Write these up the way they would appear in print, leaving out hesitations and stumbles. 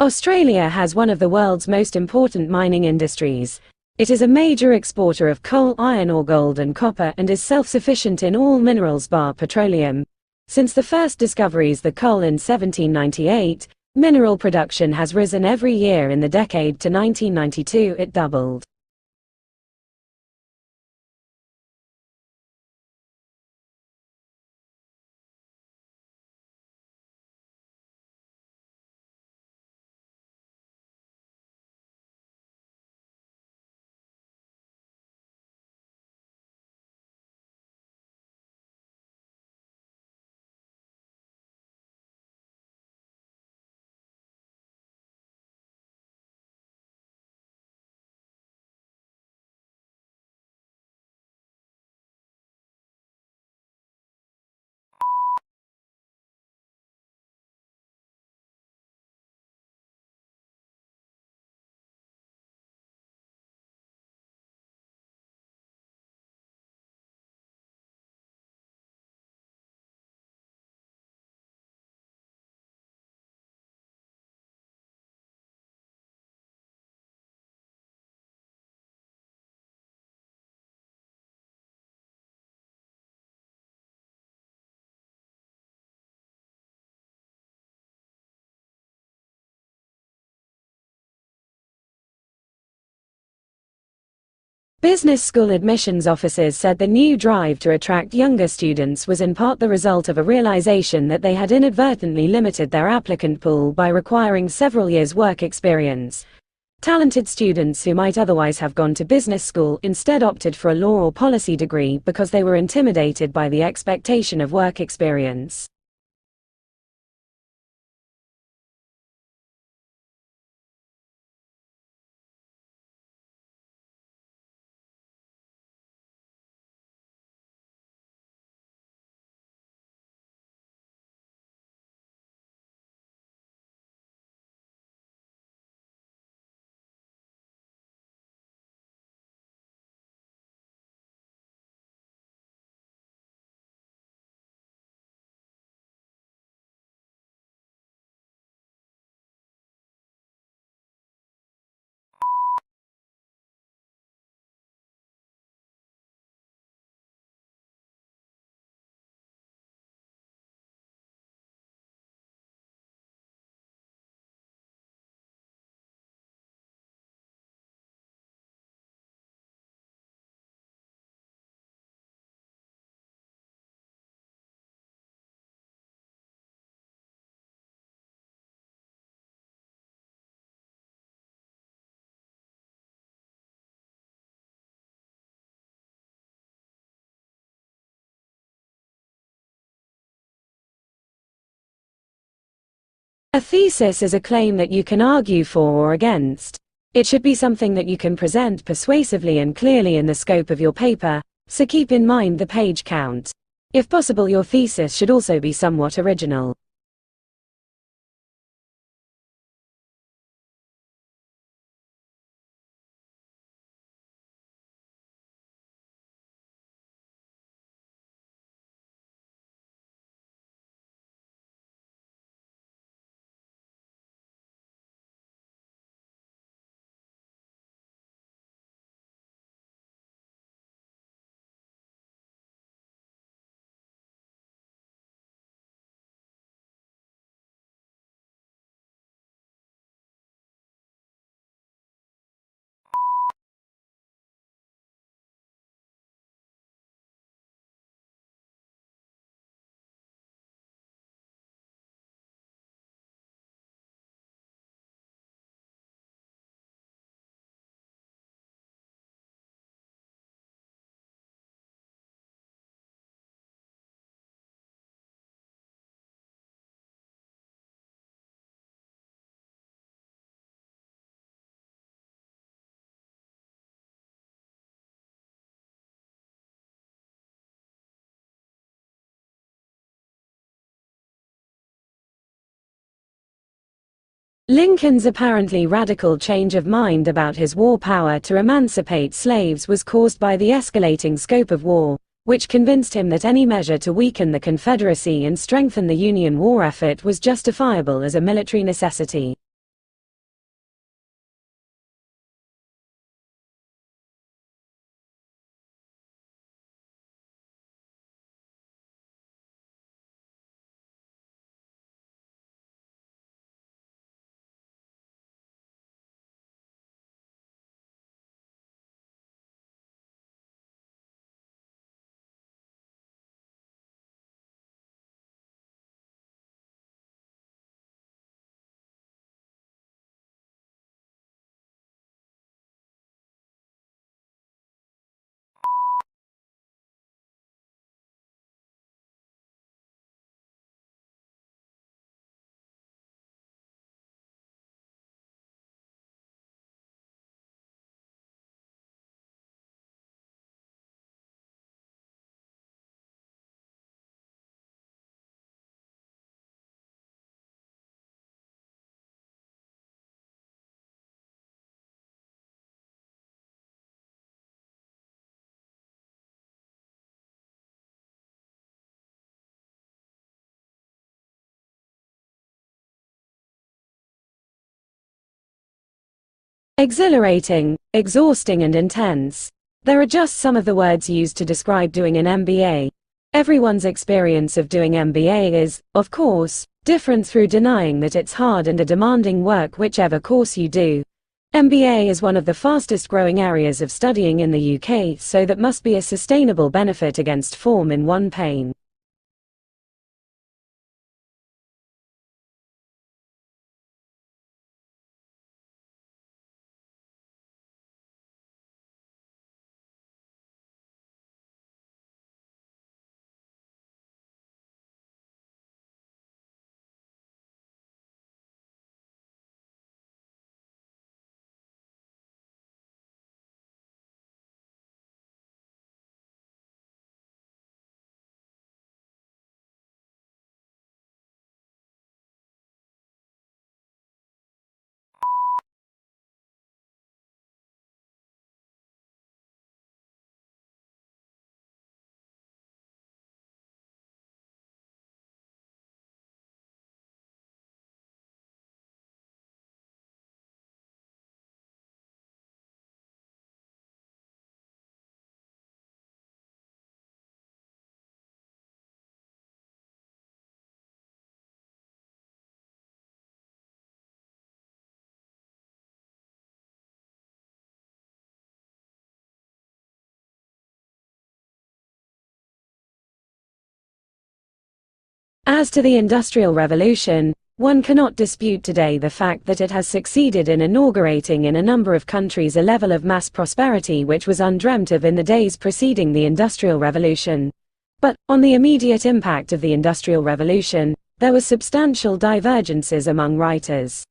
Australia has one of the world's most important mining industries. It is a major exporter of coal, iron ore, gold and copper, and is self-sufficient in all minerals bar petroleum. Since the first discoveries the coal in 1798, mineral production has risen every year in the decade to 1992 it doubled. Business school admissions officers said the new drive to attract younger students was in part the result of a realization that they had inadvertently limited their applicant pool by requiring several years' work experience. Talented students who might otherwise have gone to business school instead opted for a law or policy degree because they were intimidated by the expectation of work experience. A thesis is a claim that you can argue for or against. It should be something that you can present persuasively and clearly in the scope of your paper, so keep in mind the page count. If possible, your thesis should also be somewhat original. Lincoln's apparently radical change of mind about his war power to emancipate slaves was caused by the escalating scope of war, which convinced him that any measure to weaken the Confederacy and strengthen the Union war effort was justifiable as a military necessity. exhilarating, exhausting and intense. There are just some of the words used to describe doing an MBA. Everyone's experience of doing MBA is, of course, different through denying that it's hard and a demanding work whichever course you do. MBA is one of the fastest growing areas of studying in the UK, so that must be a sustainable benefit against form in one pain. As to the Industrial Revolution, one cannot dispute today the fact that it has succeeded in inaugurating in a number of countries a level of mass prosperity which was undreamt of in the days preceding the Industrial Revolution. But, on the immediate impact of the Industrial Revolution, there were substantial divergences among writers.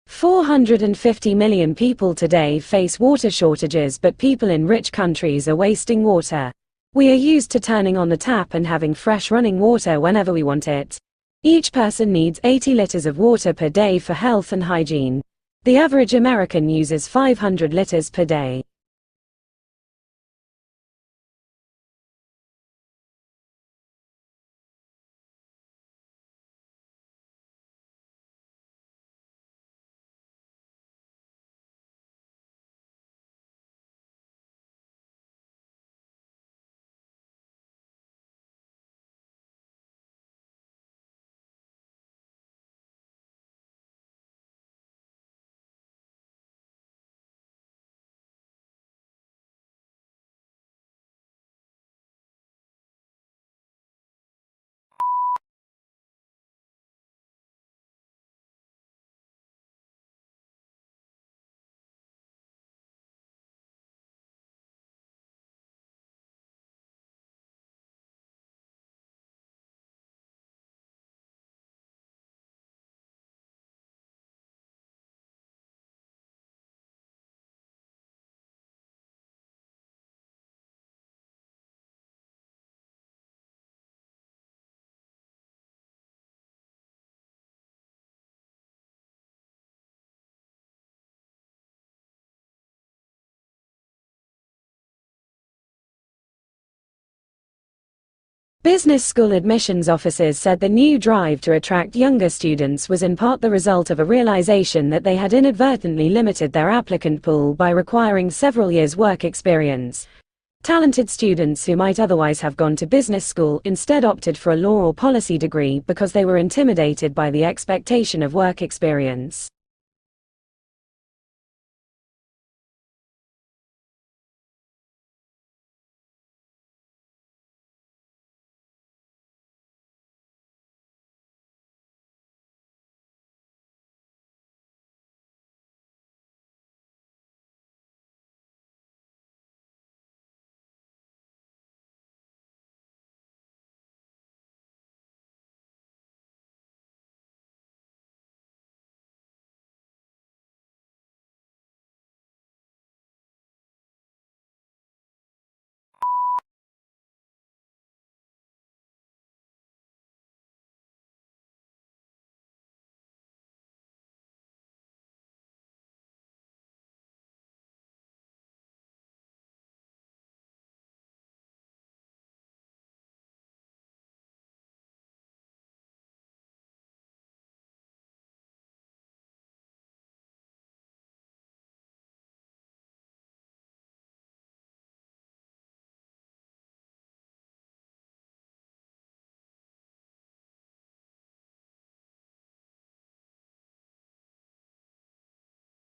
"450 million people today face water shortages, but people in rich countries are wasting water. We are used to turning on the tap and having fresh running water whenever we want it. Each person needs 80 liters of water per day for health and hygiene. The average American uses 500 liters per day. Business school admissions officers said the new drive to attract younger students was in part the result of a realization that they had inadvertently limited their applicant pool by requiring several years' work experience. Talented students who might otherwise have gone to business school instead opted for a law or policy degree because they were intimidated by the expectation of work experience.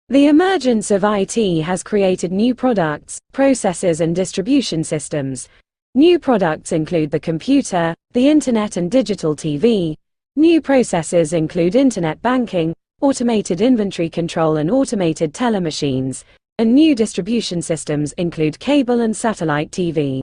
The emergence of IT has created new products, processes and distribution systems. New products include the computer, the internet and digital TV. New processes include internet banking, automated inventory control and automated teller machines. And new distribution systems include cable and satellite TV.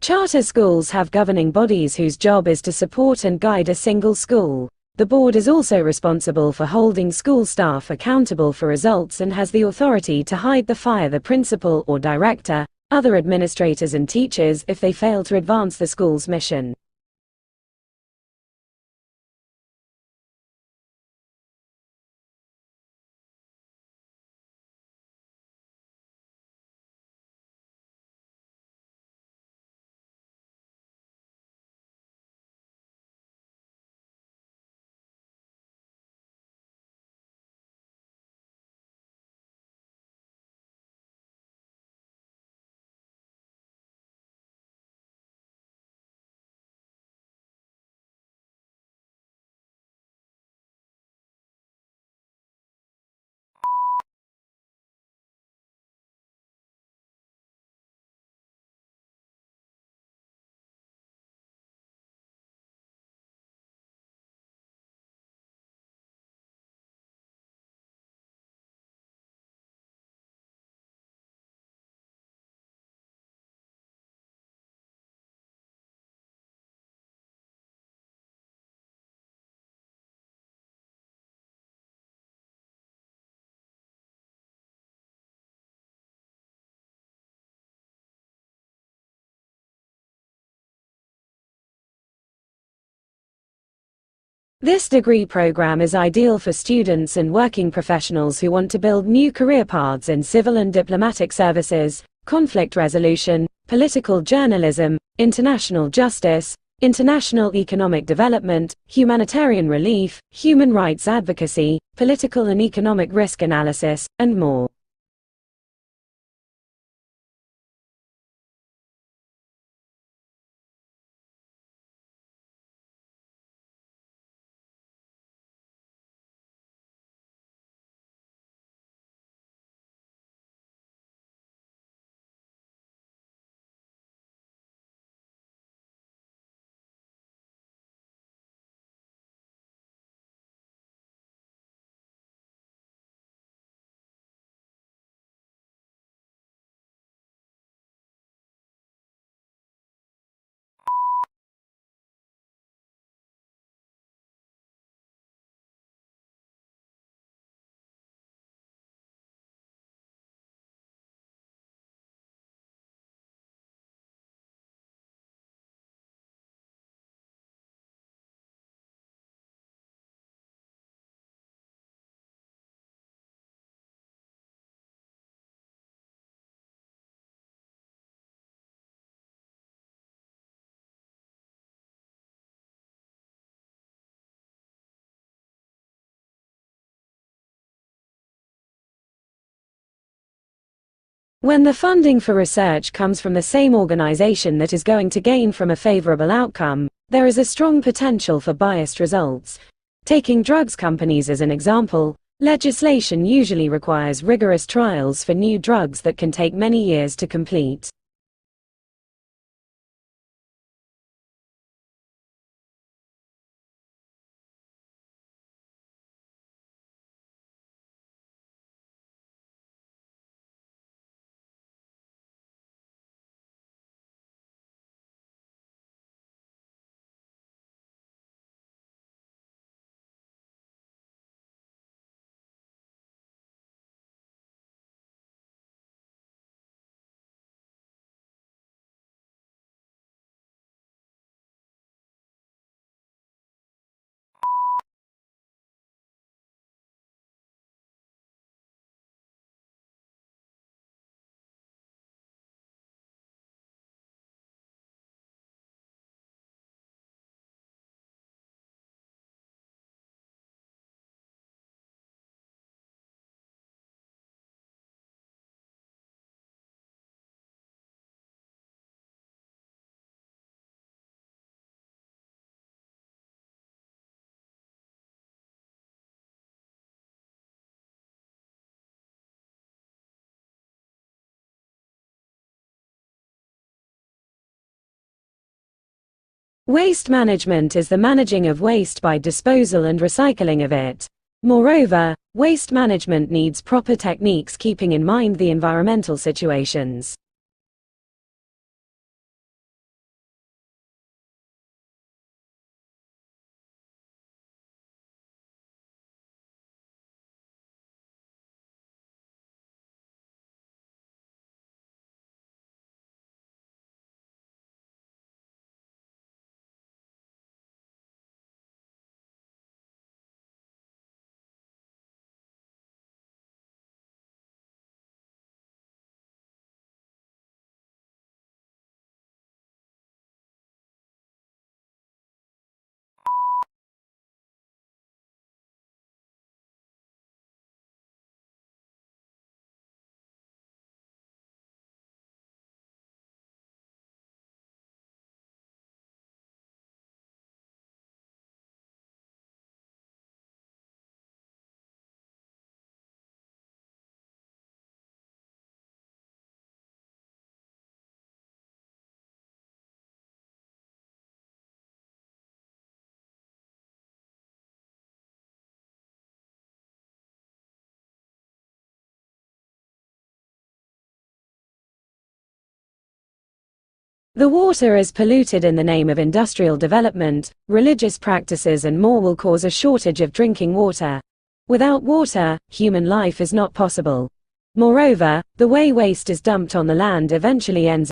Charter schools have governing bodies whose job is to support and guide a single school. The board is also responsible for holding school staff accountable for results and has the authority to fire the principal or director, other administrators and teachers if they fail to advance the school's mission. This degree program is ideal for students and working professionals who want to build new career paths in civil and diplomatic services, conflict resolution, political journalism, international justice, international economic development, humanitarian relief, human rights advocacy, political and economic risk analysis, and more. When the funding for research comes from the same organization that is going to gain from a favorable outcome, there is a strong potential for biased results. Taking drugs companies as an example, legislation usually requires rigorous trials for new drugs that can take many years to complete. Waste management is the managing of waste by disposal and recycling of it. Moreover, waste management needs proper techniques keeping in mind the environmental situations. The water is polluted in the name of industrial development, religious practices and more will cause a shortage of drinking water. Without water, human life is not possible. Moreover, the way waste is dumped on the land eventually ends